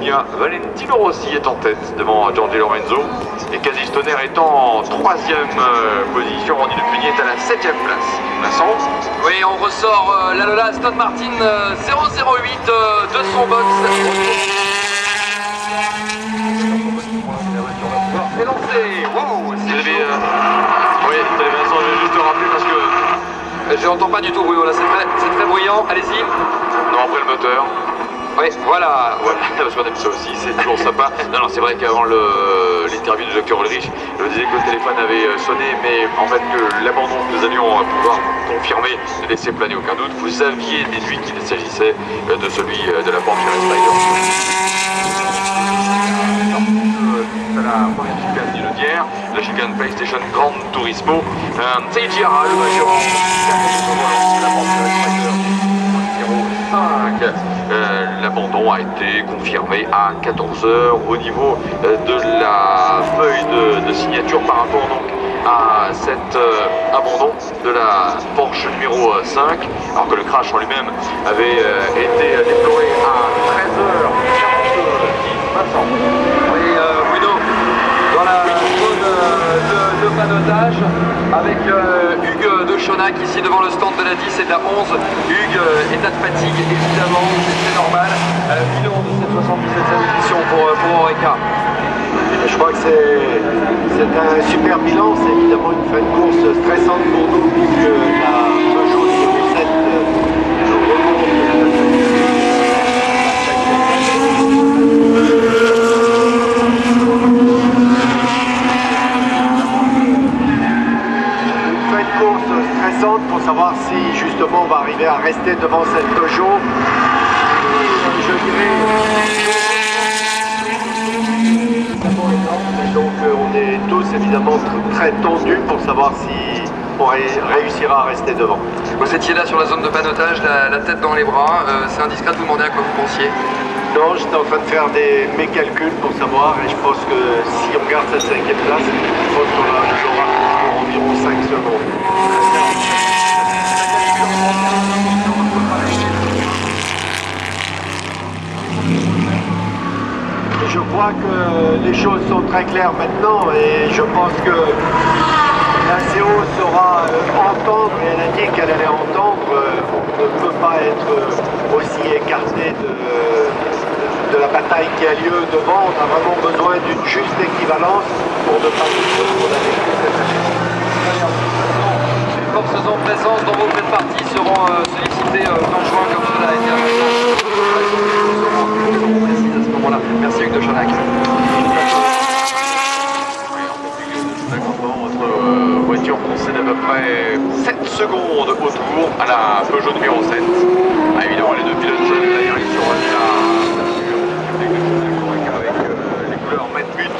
Pugna. Valentino Rossi est en tête devant Giorgio Lorenzo. Et Casey Stoner est en 3e position. Randy de Pugna est à la 7e place. Vincent? Oui, on ressort la Lola Aston Martin 008 de son box. C'est lancé. Wow, oui, Vincent, je vais juste te rappeler parce que... Je n'entends pas du tout, Bruno, là c'est très bruyant, allez-y. Non, après le moteur. Oui, voilà. Parce qu'on aime ça aussi, c'est toujours sympa. Non, c'est vrai qu'avant l'interview du Dr Ulrich, je me disais que le téléphone avait sonné, mais en fait que l'abandon que nous allions pouvoir confirmer ne laissait planer aucun doute. Vous aviez déduit qu'il s'agissait de celui de la Porsche Spider. C'est la première chicane d'Inaudière, la chicane PlayStation Gran Turismo. Seiji Hara, le major, la Porsche Spider 05. L'abandon a été confirmé à 14 h au niveau de la feuille de signature par rapport donc à cet abandon de la Porsche numéro 5, alors que le crash en lui-même avait été déploré à 13 h 40. Oui, Bruno, dans la zone de panotage avec Hugues de Chonac ici devant le stand de la 10 et de la 11. Hugues, état de fatigue évidemment, c'est normal. Bilan de cette 77e édition pour Oreca. Je crois que c'est un super bilan, c'est évidemment une fin de course stressante pour nous puisque la Peugeot numéro 7 stressante pour savoir si justement on va arriver à rester devant cette Peugeot. Je dirais donc on est tous évidemment très tendus pour savoir si on réussira à rester devant. Vous étiez là sur la zone de panotage, la tête dans les bras, c'est indiscret de vous demander à quoi vous pensiez. Non, j'étais en train de faire mes calculs pour savoir et je pense que si on garde cette 5e place, je pense qu'on aura pour environ 5 secondes. Je crois que les choses sont très claires maintenant et je pense que la CO saura entendre et elle a dit qu'elle allait entendre. On ne peut pas être aussi écarté de la bataille qui a lieu devant. On a vraiment besoin d'une juste équivalence pour ne pas se retrouver avec cette année. Les forces en présence dans vos parties seront sollicitées fin juin comme cela a été annoncé. Seront précises à ce moment-là. Merci Hugues de Chonac. Votre voiture concède à peu près 7 secondes au tour à la Peugeot numéro 7. Ah, évidemment, les deux pilotes derrière ils sont avec les couleurs Matmut.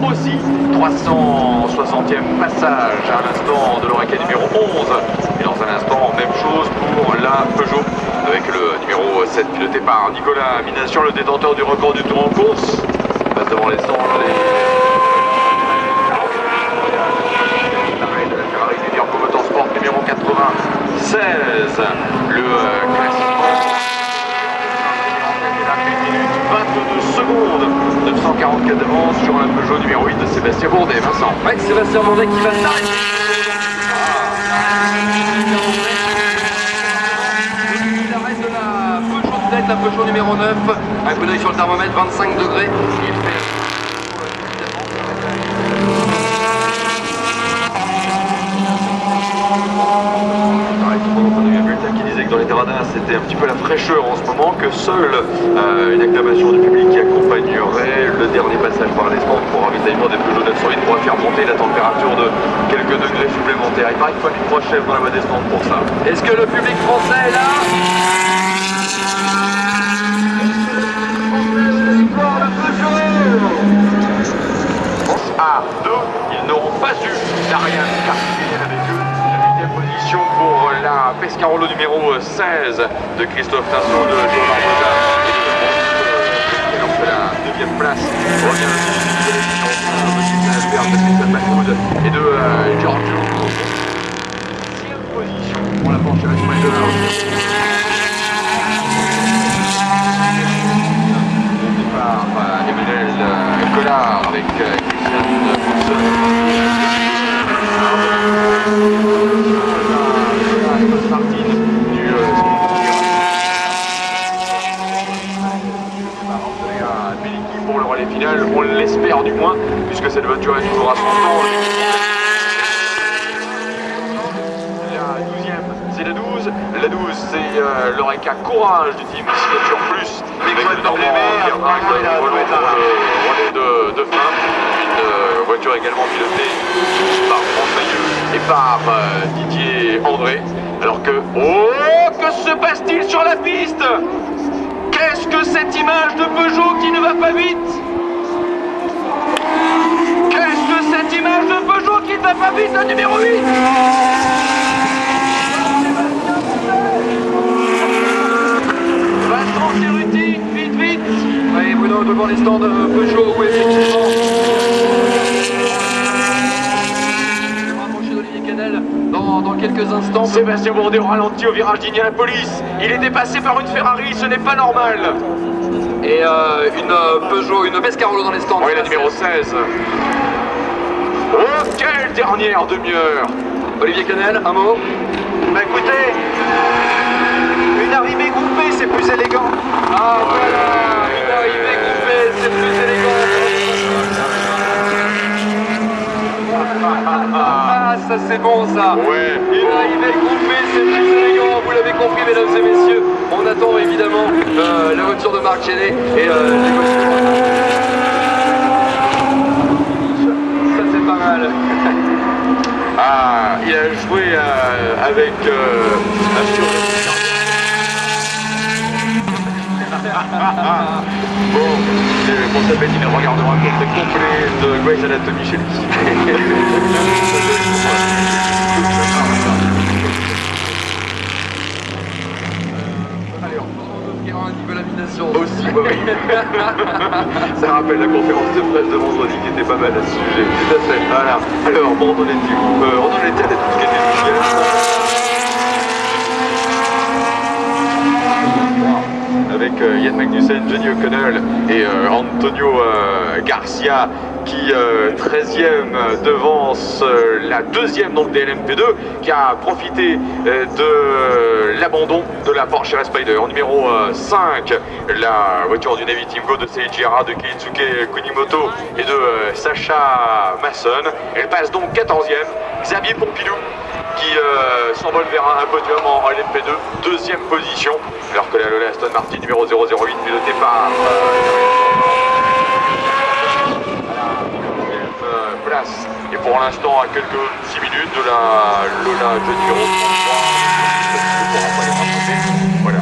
Aussi 360e passage à l'instant de l'Oreca numéro 11 et dans un instant même chose pour la Peugeot avec le numéro 7 piloté par Nicolas Mination, le détenteur du record du tour en course. Il passe devant les stands l'arrêt de la Ferrari Junior Motorsport numéro 96, le classique 22 secondes, 944 d'avance sur la Peugeot numéro 8 de Sébastien Bourdet. Vincent. Oui, Sébastien Bourdet qui va s'arrêter. L'arrêt de la Peugeot tête, la Peugeot numéro 9. Un coup d'œil sur le thermomètre, 25 degrés. Il fait... qui disait que dans les gradins c'était un petit peu la fraîcheur en ce moment, que seule une acclamation du public qui accompagnerait le dernier passage par les stands pour ravitaillement des Peugeot 908 pourra faire monter la température de quelques degrés supplémentaires. Il paraît qu'il faut une 3 chefs dans la voie des stands pour ça. Est-ce que le public français est là? À 2, ils n'auront pas eu d'Ariane Cartier avec eux. Position pour la Pescarolo numéro 16 de Christophe Tasso, de Joe Barbosa et la 9e place revient et de Giorgio. 6e position pour la Porsche Spider. pour le relais final, on l'espère du moins, puisque cette voiture est toujours à son temps. La 12e, c'est la 12. La 12, c'est l'Oreca Courage du team Signature Plus. Avec Normand qui braque le relais de fin. Une voiture également pilotée par Franck Mailleux et par Didier André. Alors que... Oh, que se passe-t-il sur la piste? Qu'est-ce que cette image de Peugeot qui ne va pas vite? Qu'est-ce que cette image de Peugeot qui ne va pas vite, la numéro 8? Vincent Cerruti, vite, vite. Oui, Bruno, devant les stands Peugeot, où effectivement... Je vais me rapprocher d'Olivier Canel dans quelques instants. Sébastien Bourdais au ralenti au virage d'Indianapolis. Il est dépassé par une Ferrari, ce n'est pas normal. Et une Peugeot, une Pescarolo dans les stands. Oui, la numéro 16. Oh, quelle dernière demi-heure. Olivier Canel, un mot? Bah écoutez, une arrivée groupée, c'est plus élégant. Ah voilà, une arrivée groupée, c'est plus élégant. Ah, ça c'est bon ça. Ouais. Une arrivée groupée, c'est plus élégant. Vous l'avez compris, mesdames et messieurs. On attend évidemment la voiture de Marc Genet et les voitures. Ça c'est pas mal. Ah, il a joué avec bon, pour sa bête, il regardera un compte complet de Grey's Anatomy chez lui. Allez, on peut un niveau lamination. Aussi, oui. Ça rappelle la conférence de presse de vendredi qui était pas mal à ce sujet. Tout à fait. Voilà. Alors, bon, on en était où? On en était à la tout ce qui était avec Yann Magnussen, Johnny O'Connell et Antonio Garcia qui 13e devance la deuxième donc des LMP2 qui a profité de l'abandon de la Porsche Spider. Numéro 5, la voiture du Navy Team Go de Seiji Hara, de Keisuke Kunimoto et de Sacha Masson. Elle passe donc 14e. Xavier Pompidou qui s'envole vers un podium en LMP2, deuxième position, alors que la Lola Aston Martin numéro 008 pilotée par place. Et pour l'instant, à quelques 6 minutes de la Lola de numéro 33. Voilà,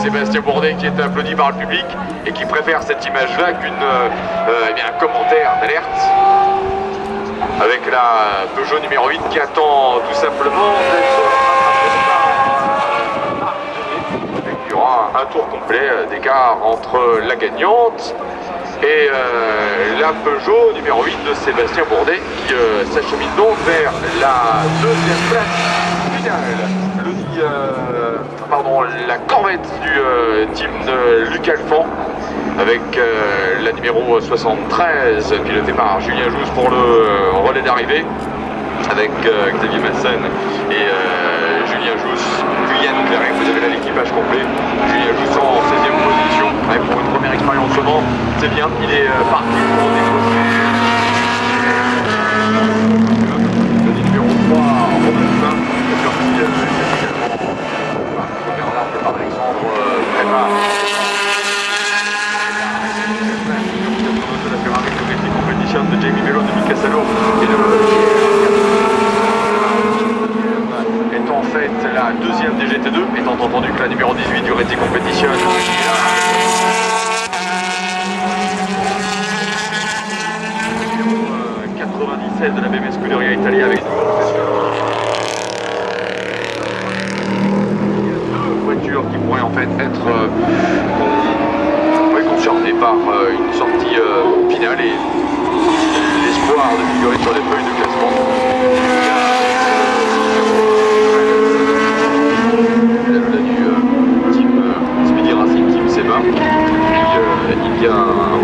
Sébastien Bourdais qui est applaudi par le public et qui préfère cette image-là qu'une un commentaire d'alerte. Avec la Peugeot numéro 8 qui attend tout simplement d'être rattrapée. Il y aura un tour complet d'écart entre la gagnante et la Peugeot numéro 8 de Sébastien Bourdais qui s'achemine donc vers la deuxième place finale. La Corvette du team de Luc Alphand avec la numéro 73 pilotée par Julien Jousse pour le relais d'arrivée avec Xavier Masson et Julien Jousse, puis Yann Clérec. Vous avez là l'équipage complet. Julien Jousse en 16e position. Ouais, pour une première expérience au Mans, c'est bien, il est parti pour décrocher le numéro 3 Robinson, qui est également par Alexandre Préma. De la Ferrari Racing Competition de Jamie Mello, de Mika Salo et de est en fait la deuxième des GT2, étant entendu que la numéro 18 du Racing Competition est 97 de la BMW Scuderia Italia avec nous. Deux voitures qui pourraient en fait être concernées par une sortie finale et l'espoir de figurer sur les feuilles de classement. La Lola du team Speedy Racing, Team Seba. Puis il y a un